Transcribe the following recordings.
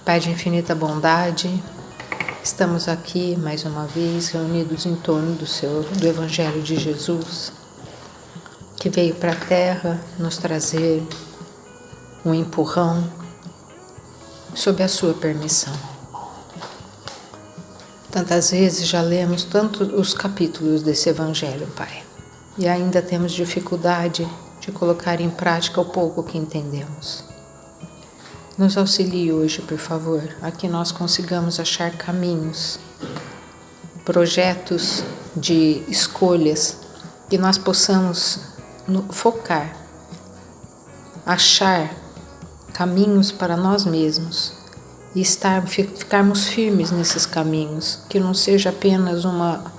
Pai de infinita bondade, estamos aqui mais uma vez reunidos em torno do Evangelho de Jesus, que veio para a Terra nos trazer um empurrão sob a sua permissão. Tantas vezes já lemos tantos os capítulos desse Evangelho, Pai, e ainda temos dificuldade de colocar em prática o pouco que entendemos. Nos auxilie hoje, por favor, a que nós consigamos achar caminhos, projetos de escolhas, que nós possamos focar, achar caminhos para nós mesmos e ficarmos firmes nesses caminhos, que não seja apenas uma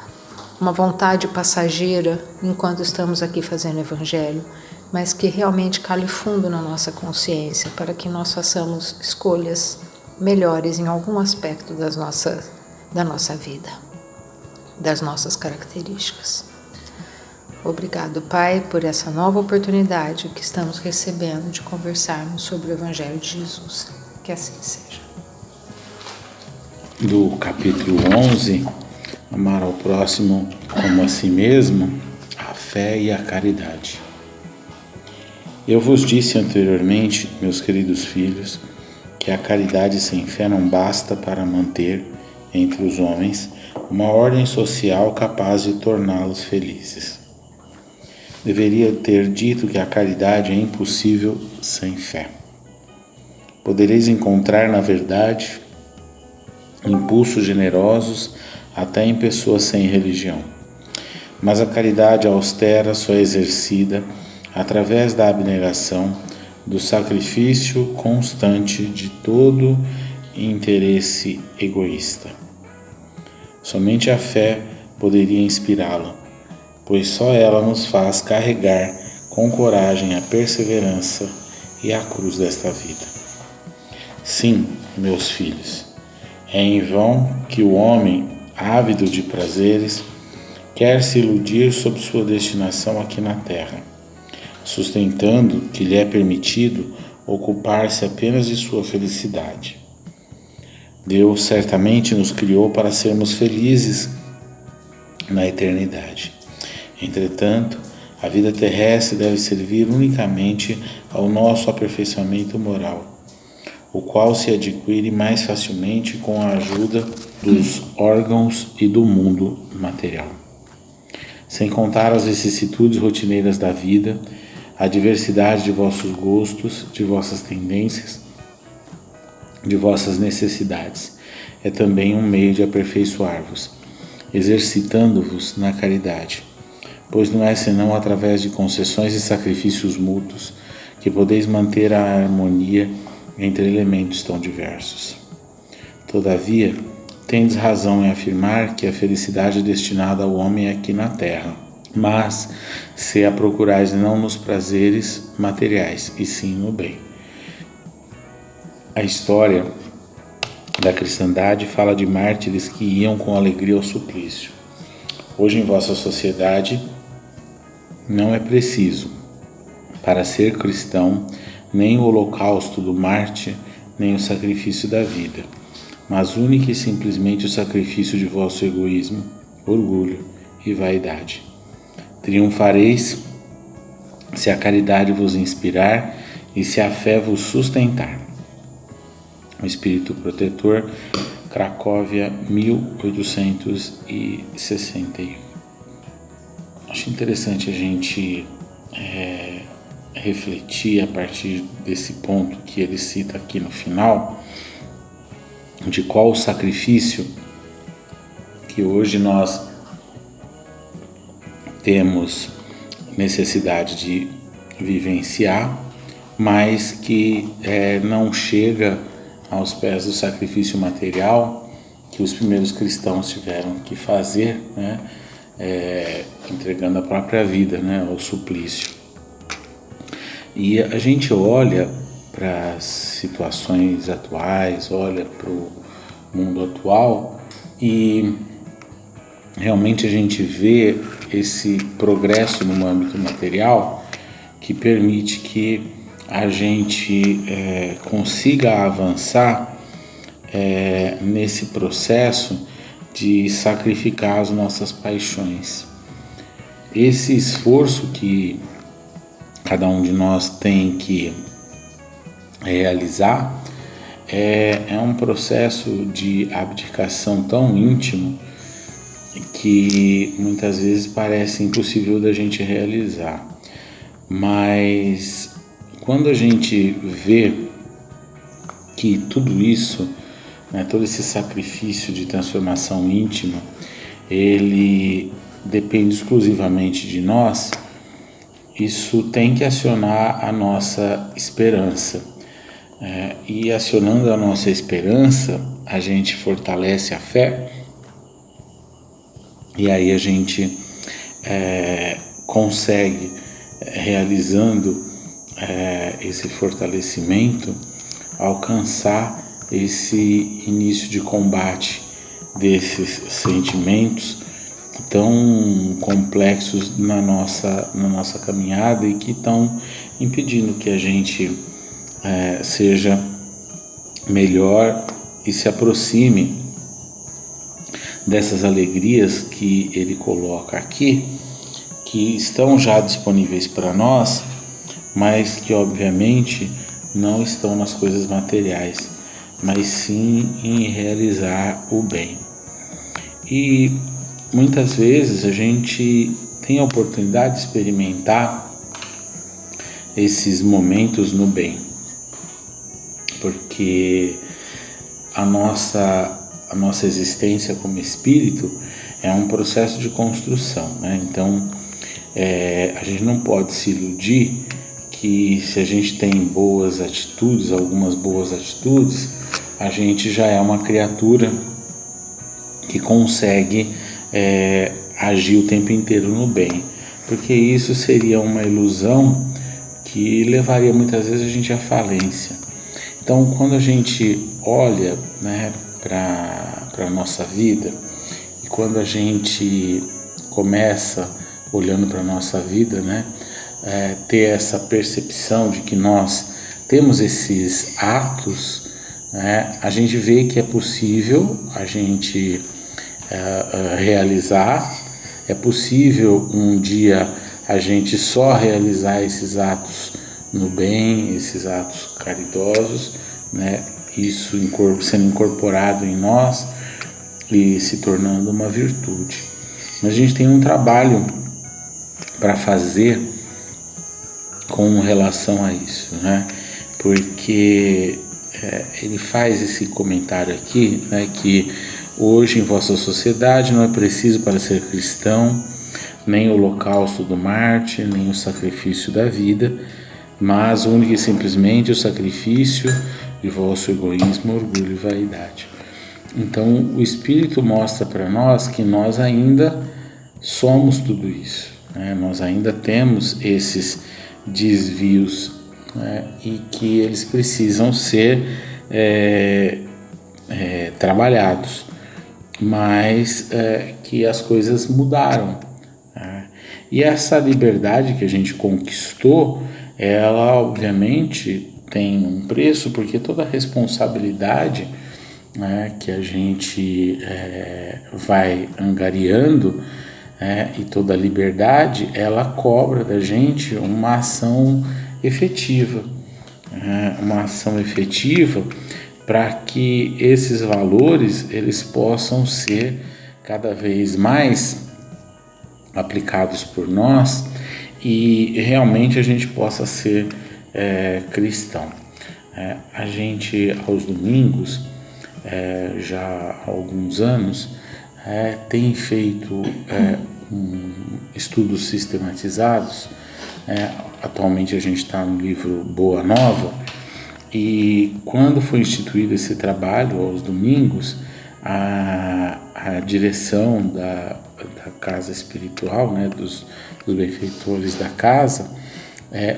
vontade passageira enquanto estamos aqui fazendo Evangelho, mas que realmente cale fundo na nossa consciência, para que nós façamos escolhas melhores em algum aspecto da nossa vida, das nossas características. Obrigado, Pai, por essa nova oportunidade que estamos recebendo de conversarmos sobre o Evangelho de Jesus. Que assim seja. Do capítulo 11, amar ao próximo como a si mesmo, a fé e a caridade. Eu vos disse anteriormente, meus queridos filhos, que a caridade sem fé não basta para manter, entre os homens, uma ordem social capaz de torná-los felizes. Deveria ter dito que a caridade é impossível sem fé. Podereis encontrar, na verdade, impulsos generosos até em pessoas sem religião. Mas a caridade austera só é exercida através da abnegação, do sacrifício constante de todo interesse egoísta. Somente a fé poderia inspirá-la, pois só ela nos faz carregar com coragem a perseverança e a cruz desta vida. Sim, meus filhos, é em vão que o homem, ávido de prazeres, quer se iludir sobre sua destinação aqui na terra, sustentando que lhe é permitido ocupar-se apenas de sua felicidade. Deus certamente nos criou para sermos felizes na eternidade. Entretanto, a vida terrestre deve servir unicamente ao nosso aperfeiçoamento moral, o qual se adquire mais facilmente com a ajuda dos órgãos e do mundo material. Sem contar as vicissitudes rotineiras da vida, a diversidade de vossos gostos, de vossas tendências, de vossas necessidades, é também um meio de aperfeiçoar-vos, exercitando-vos na caridade, pois não é senão através de concessões e sacrifícios mútuos que podeis manter a harmonia entre elementos tão diversos. Todavia, tendes razão em afirmar que a felicidade é destinada ao homem aqui na terra, mas se a procurais não nos prazeres materiais, e sim no bem. A história da cristandade fala de mártires que iam com alegria ao suplício. Hoje em vossa sociedade não é preciso, para ser cristão, nem o holocausto do mártir, nem o sacrifício da vida, mas única e simplesmente o sacrifício de vosso egoísmo, orgulho e vaidade. Triunfareis se a caridade vos inspirar e se a fé vos sustentar. O Espírito Protetor, Cracóvia, 1861. Acho interessante a gente refletir a partir desse ponto que ele cita aqui no final, de qual o sacrifício que hoje nós temos necessidade de vivenciar, mas que não chega aos pés do sacrifício material que os primeiros cristãos tiveram que fazer, né? Entregando a própria vida, né, ao suplício. E a gente olha para as situações atuais, olha para o mundo atual e realmente a gente vê esse progresso no âmbito material que permite que a gente consiga avançar nesse processo de sacrificar as nossas paixões. Esse esforço que cada um de nós tem que realizar é um processo de abdicação tão íntimo que muitas vezes parece impossível da gente realizar. Mas quando a gente vê que tudo isso, todo esse sacrifício de transformação íntima, ele depende exclusivamente de nós, isso tem que acionar a nossa esperança. E acionando a nossa esperança, a gente fortalece a fé e aí a gente consegue, realizando esse fortalecimento, alcançar esse início de combate desses sentimentos tão complexos na nossa caminhada e que estão impedindo que a gente seja melhor e se aproxime dessas alegrias que ele coloca aqui, que estão já disponíveis para nós, mas que obviamente não estão nas coisas materiais, mas sim em realizar o bem. E muitas vezes a gente tem a oportunidade de experimentar esses momentos no bem, porque a nossa existência como espírito é um processo de construção, né? Então a gente não pode se iludir que se a gente tem boas atitudes, algumas boas atitudes, a gente já é uma criatura que consegue agir o tempo inteiro no bem, porque isso seria uma ilusão que levaria muitas vezes a gente à falência. Então, quando a gente olha, para a nossa vida, e quando a gente começa olhando para a nossa vida, ter essa percepção de que nós temos esses atos, a gente vê que é possível a gente realizar, é possível um dia a gente só realizar esses atos no bem, esses atos caridosos, isso sendo incorporado em nós e se tornando uma virtude. Mas a gente tem um trabalho para fazer com relação a isso, porque ele faz esse comentário aqui, que hoje em vossa sociedade não é preciso para ser cristão nem o holocausto do mártir, nem o sacrifício da vida, mas única e simplesmente o sacrifício de vosso egoísmo, orgulho e vaidade. Então o Espírito mostra para nós que nós ainda somos tudo isso, nós ainda temos esses desvios, e que eles precisam ser trabalhados, mas que as coisas mudaram, e essa liberdade que a gente conquistou, ela obviamente tem um preço, porque toda a responsabilidade que a gente vai angariando, e toda a liberdade, ela cobra da gente uma ação efetiva, para que esses valores eles possam ser cada vez mais aplicados por nós e realmente a gente possa ser cristão. A gente aos domingos, já há alguns anos, tem feito estudos sistematizados. Atualmente a gente está no livro Boa Nova, e quando foi instituído esse trabalho aos domingos, a direção da casa espiritual, dos benfeitores da casa,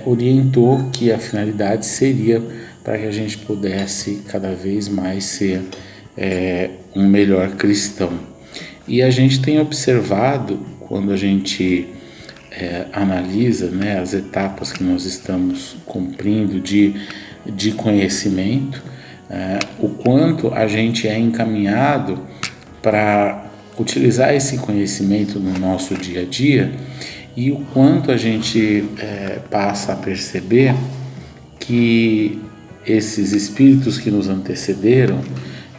orientou que a finalidade seria para que a gente pudesse cada vez mais ser um melhor cristão. E a gente tem observado, quando a gente analisa as etapas que nós estamos cumprindo de conhecimento, o quanto a gente é encaminhado para utilizar esse conhecimento no nosso dia a dia e o quanto a gente passa a perceber que esses espíritos que nos antecederam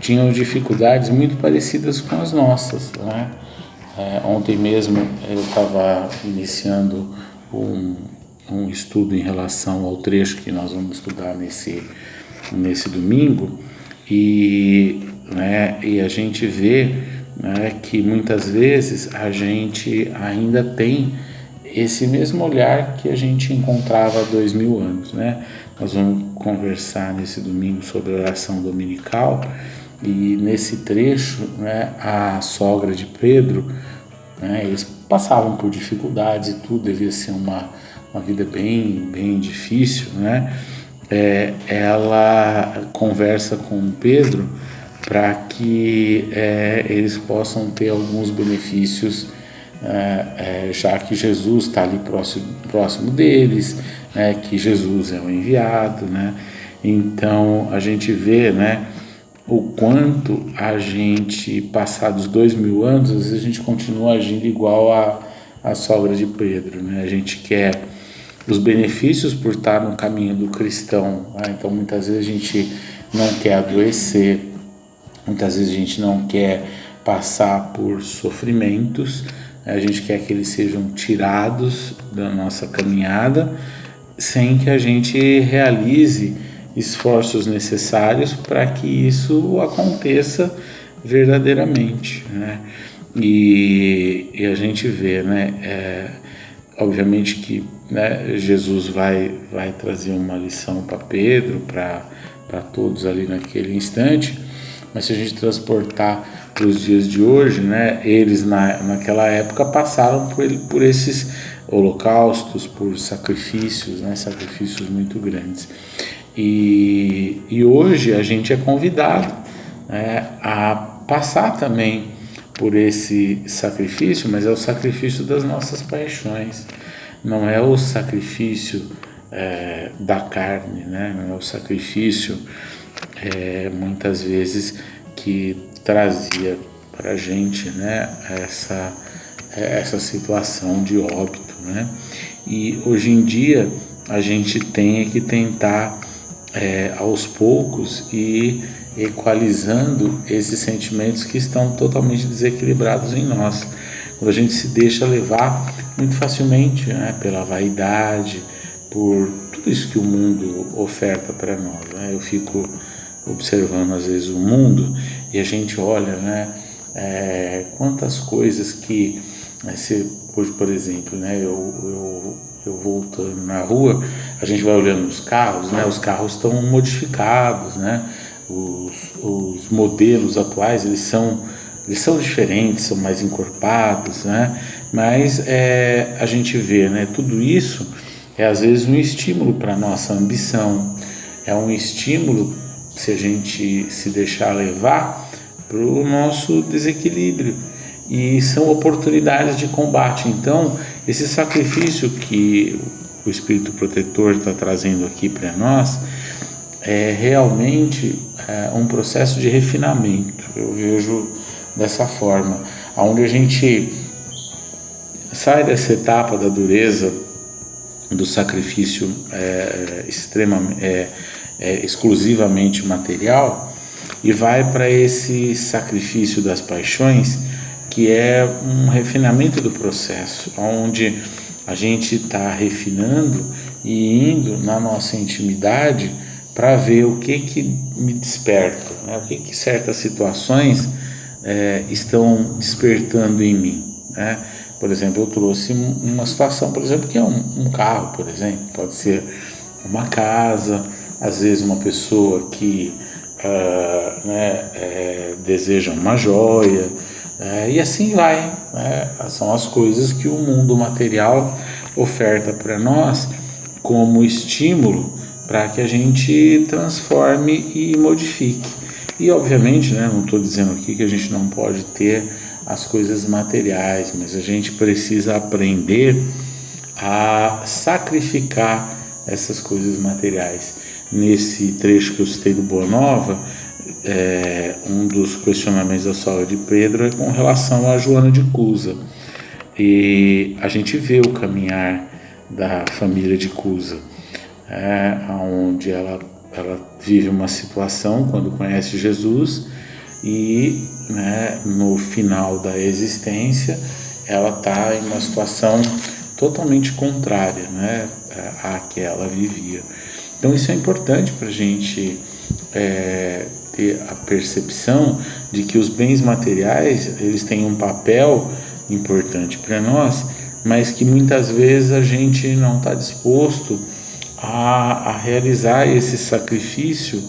tinham dificuldades muito parecidas com as nossas, né? Ontem mesmo eu estava iniciando um estudo em relação ao trecho que nós vamos estudar nesse domingo e a gente vê, né, que muitas vezes a gente ainda tem esse mesmo olhar que a gente encontrava há 2000 anos, né? Nós vamos conversar nesse domingo sobre a oração dominical e nesse trecho, né, a sogra de Pedro, né, eles passavam por dificuldades e tudo, devia ser uma vida bem difícil, né? Ela conversa com Pedro para que eles possam ter alguns benefícios, já que Jesus está ali próximo deles, né, que Jesus é o enviado, né? Então a gente vê, né, o quanto a gente, passados 2000 anos, às vezes a gente continua agindo igual a sogra de Pedro, né? A gente quer os benefícios por estar no caminho do cristão, né? Então muitas vezes a gente não quer adoecer, muitas vezes a gente não quer passar por sofrimentos, a gente quer que eles sejam tirados da nossa caminhada sem que a gente realize esforços necessários para que isso aconteça verdadeiramente, né? E a gente vê, né, obviamente que, né, Jesus vai trazer uma lição para Pedro, para todos ali naquele instante, mas se a gente transportar para os dias de hoje, né, eles naquela época passaram por esses holocaustos, por sacrifícios, né, sacrifícios muito grandes. E hoje a gente é convidado, né, a passar também por esse sacrifício, mas é o sacrifício das nossas paixões, não é o sacrifício da carne, né? Não é o sacrifício muitas vezes que trazia para a gente, né, essa situação de óbito, né? E hoje em dia a gente tem que tentar aos poucos ir equalizando esses sentimentos que estão totalmente desequilibrados em nós. Quando a gente se deixa levar muito facilmente, né, pela vaidade, por tudo isso que o mundo oferta para nós, né? Eu fico observando às vezes o mundo e a gente olha, né, quantas coisas que hoje, por exemplo, né, eu voltando na rua, a gente vai olhando os carros, né? Os carros estão modificados, né? Os modelos atuais eles são diferentes, são mais encorpados, né? Mas a gente vê, né? Tudo isso é às vezes um estímulo para nossa ambição, é um estímulo, se a gente se deixar levar, para o nosso desequilíbrio. E são oportunidades de combate. Então, esse sacrifício que o Espírito Protetor está trazendo aqui para nós é realmente um processo de refinamento. Eu vejo dessa forma, onde a gente sai dessa etapa da dureza, do sacrifício exclusivamente material e vai para esse sacrifício das paixões, que é um refinamento do processo, onde a gente está refinando e indo na nossa intimidade para ver o que me desperta, né? O que certas situações estão despertando em mim, né? Por exemplo, eu trouxe uma situação, por exemplo, que é um carro, por exemplo, pode ser uma casa, às vezes uma pessoa que deseja uma joia, e assim vai, né? São as coisas que o mundo material oferta para nós como estímulo para que a gente transforme e modifique. E obviamente, né, não estou dizendo aqui que a gente não pode ter as coisas materiais, mas a gente precisa aprender a sacrificar essas coisas materiais. nesse trecho que eu citei do Boa Nova, um dos questionamentos da sogra de Pedro é com relação a Joana de Cusa. E a gente vê o caminhar da família de Cusa, onde ela vive uma situação quando conhece Jesus e, né, no final da existência ela está em uma situação totalmente contrária, né, à que ela vivia. Então isso é importante para a gente ter a percepção de que os bens materiais eles têm um papel importante para nós, mas que muitas vezes a gente não está disposto a realizar esse sacrifício,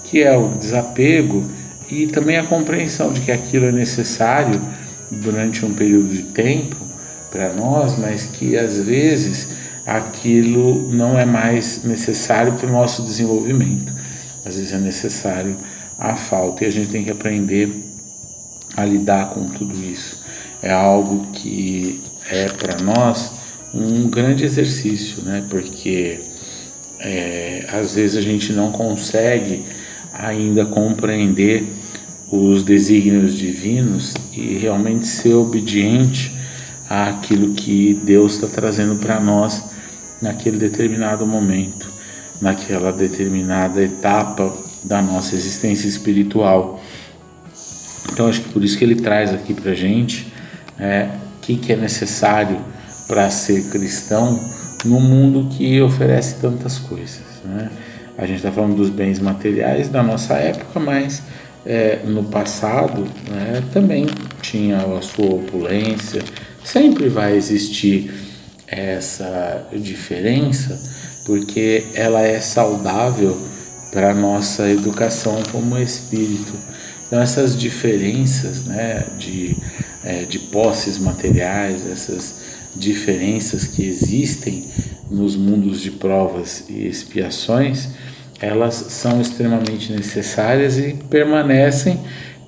que é o desapego e também a compreensão de que aquilo é necessário durante um período de tempo para nós, mas que às vezes aquilo não é mais necessário para o nosso desenvolvimento. Às vezes é necessário a falta e a gente tem que aprender a lidar com tudo isso. É algo que é para nós um grande exercício, né? Porque às vezes a gente não consegue ainda compreender os desígnios divinos e realmente ser obediente àquilo que Deus está trazendo para nós naquele determinado momento, naquela determinada etapa da nossa existência espiritual. Então acho que por isso que ele traz aqui para a gente o que é necessário para ser cristão num mundo que oferece tantas coisas, né? A gente está falando dos bens materiais da nossa época, mas no passado, né, também tinha a sua opulência. Sempre vai existir essa diferença, porque ela é saudável para a nossa educação como espírito. Então essas diferenças, né, de posses materiais, essas diferenças que existem nos mundos de provas e expiações, elas são extremamente necessárias e permanecem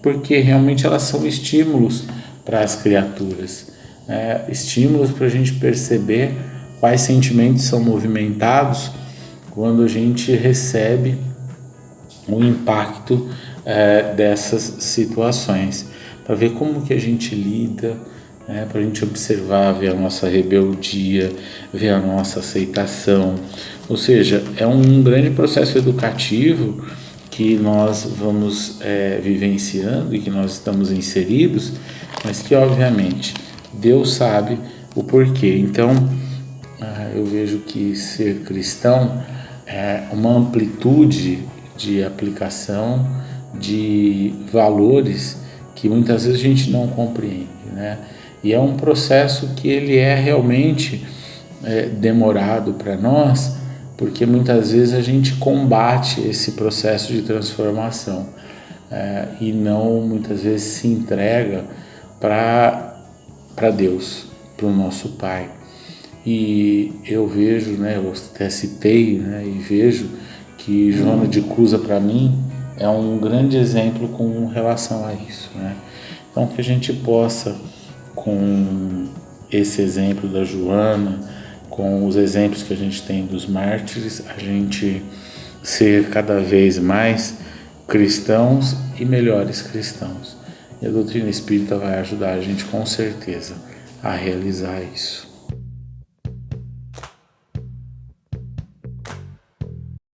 porque realmente elas são estímulos para as criaturas, estímulos para a gente perceber quais sentimentos são movimentados quando a gente recebe o impacto dessas situações, para ver como que a gente lida, para a gente observar, ver a nossa rebeldia, ver a nossa aceitação. Ou seja, é um grande processo educativo que nós vamos vivenciando e que nós estamos inseridos, mas que obviamente Deus sabe o porquê. Então eu vejo que ser cristão é uma amplitude de aplicação de valores que muitas vezes a gente não compreende, né? E é um processo que ele é realmente demorado para nós, porque muitas vezes a gente combate esse processo de transformação e não muitas vezes se entrega para Deus, para o nosso Pai. E eu vejo, né, eu até citei, né, e vejo que Joana de Cusa para mim é um grande exemplo com relação a isso, né? Então que a gente possa, com esse exemplo da Joana, com os exemplos que a gente tem dos mártires, a gente ser cada vez mais cristãos e melhores cristãos. E a doutrina espírita vai ajudar a gente com certeza a realizar isso.